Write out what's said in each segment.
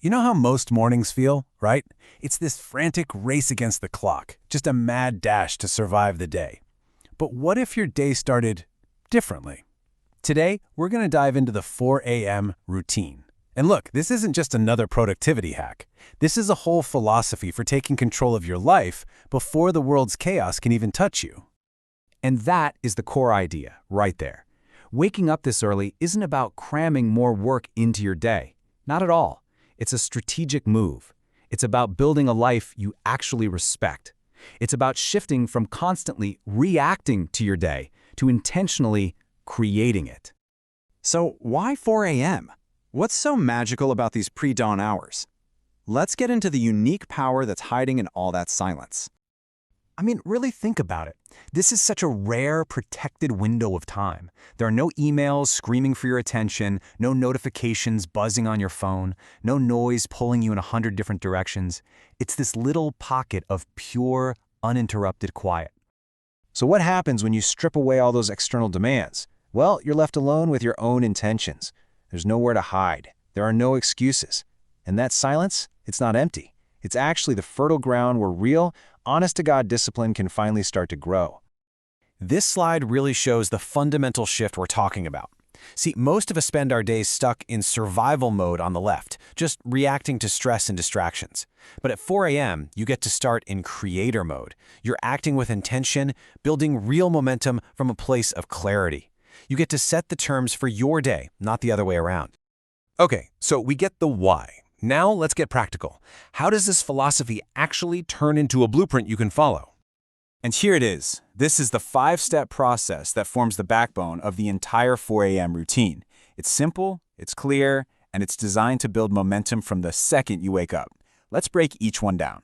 You know how most mornings feel, right? It's this frantic race against the clock, just a mad dash to survive the day. But what if your day started differently? Today, we're going to dive into the 4 a.m. routine. And look, this isn't just another productivity hack. This is a whole philosophy for taking control of your life before the world's chaos can even touch you. And that is the core idea, right there. Waking up this early isn't about cramming more work into your day. Not at all. It's a strategic move. It's about building a life you actually respect. It's about shifting from constantly reacting to your day to intentionally creating it. So why 4 a.m.? What's so magical about these pre-dawn hours? Let's get into the unique power that's hiding in all that silence. I mean, really think about it. This is such a rare, protected window of time. There are no emails screaming for your attention, no notifications buzzing on your phone, no noise pulling you in 100 different directions. It's this little pocket of pure, uninterrupted quiet. So what happens when you strip away all those external demands? Well, you're left alone with your own intentions. There's nowhere to hide. There are no excuses. And that silence, it's not empty. It's actually the fertile ground where real, honest-to-God discipline can finally start to grow. This slide really shows the fundamental shift we're talking about. See, most of us spend our days stuck in survival mode on the left, just reacting to stress and distractions. But at 4 a.m., you get to start in creator mode. You're acting with intention, building real momentum from a place of clarity. You get to set the terms for your day, not the other way around. Okay, so we get the why. Now let's get practical. How does this philosophy actually turn into a blueprint you can follow? And here it is. This is the 5-step process that forms the backbone of the entire 4 a.m. routine. It's simple, it's clear, and it's designed to build momentum from the second you wake up. Let's break each one down.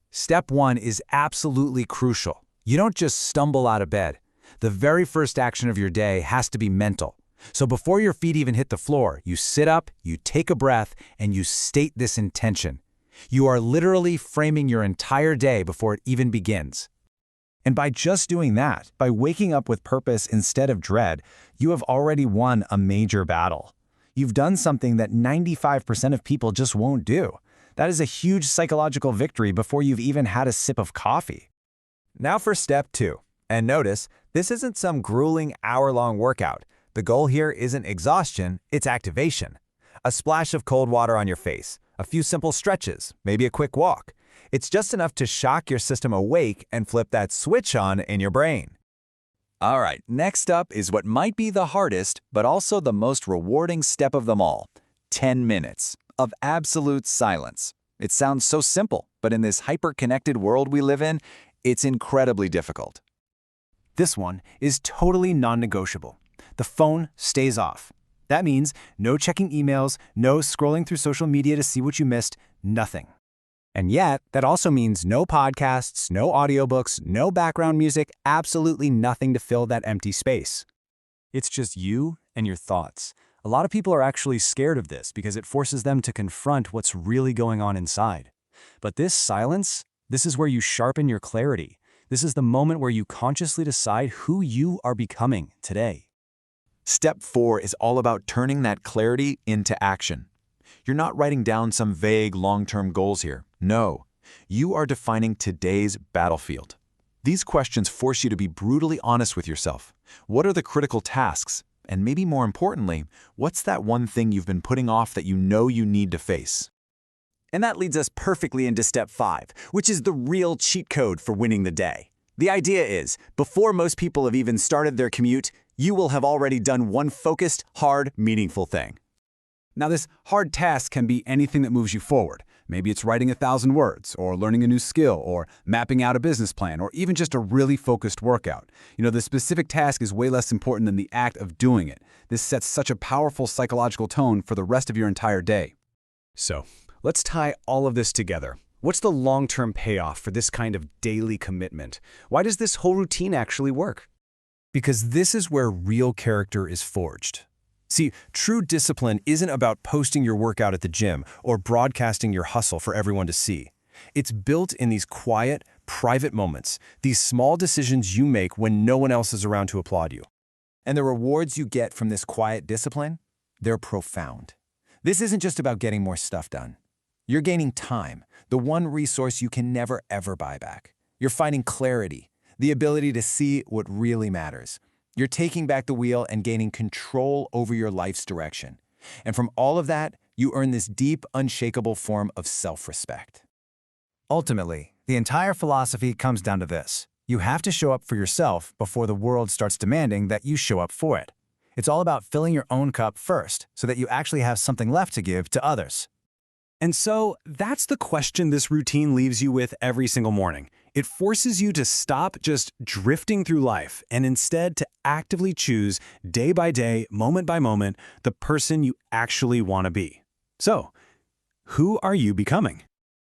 Step 1 is absolutely crucial. You don't just stumble out of bed. The very first action of your day has to be mental. So before your feet even hit the floor, you sit up, you take a breath, and you state this intention. You are literally framing your entire day before it even begins. And by just doing that, by waking up with purpose instead of dread, you have already won a major battle. You've done something that 95% of people just won't do. That is a huge psychological victory before you've even had a sip of coffee. Now for step 2. And notice, this isn't some grueling hour-long workout. The goal here isn't exhaustion, it's activation. A splash of cold water on your face, a few simple stretches, maybe a quick walk. It's just enough to shock your system awake and flip that switch on in your brain. All right, next up is what might be the hardest, but also the most rewarding step of them all. 10 minutes of absolute silence. It sounds so simple, but in this hyper-connected world we live in, it's incredibly difficult. This one is totally non-negotiable. The phone stays off. That means no checking emails, no scrolling through social media to see what you missed, nothing. And yet, that also means no podcasts, no audiobooks, no background music, absolutely nothing to fill that empty space. It's just you and your thoughts. A lot of people are actually scared of this because it forces them to confront what's really going on inside. But this silence, this is where you sharpen your clarity. This is the moment where you consciously decide who you are becoming today. Step 4 is all about turning that clarity into action. You're not writing down some vague long-term goals here. No, you are defining today's battlefield. These questions force you to be brutally honest with yourself. What are the critical tasks? And maybe more importantly, what's that one thing you've been putting off that you know you need to face? And that leads us perfectly into step 5, which is the real cheat code for winning the day. The idea is, before most people have even started their commute, you will have already done one focused, hard, meaningful thing. Now, this hard task can be anything that moves you forward. Maybe it's writing 1,000 words, or learning a new skill, or mapping out a business plan, or even just a really focused workout. The specific task is way less important than the act of doing it. This sets such a powerful psychological tone for the rest of your entire day. So, let's tie all of this together. What's the long-term payoff for this kind of daily commitment? Why does this whole routine actually work? Because this is where real character is forged. See, true discipline isn't about posting your workout at the gym or broadcasting your hustle for everyone to see. It's built in these quiet, private moments, these small decisions you make when no one else is around to applaud you. And the rewards you get from this quiet discipline, they're profound. This isn't just about getting more stuff done. You're gaining time, the one resource you can never ever buy back. You're finding clarity, the ability to see what really matters. You're taking back the wheel and gaining control over your life's direction. And from all of that, you earn this deep, unshakable form of self-respect. Ultimately, the entire philosophy comes down to this. You have to show up for yourself before the world starts demanding that you show up for it. It's all about filling your own cup first so that you actually have something left to give to others. And so that's the question this routine leaves you with every single morning. It forces you to stop just drifting through life and instead to actively choose day by day, moment by moment, the person you actually want to be. So, who are you becoming?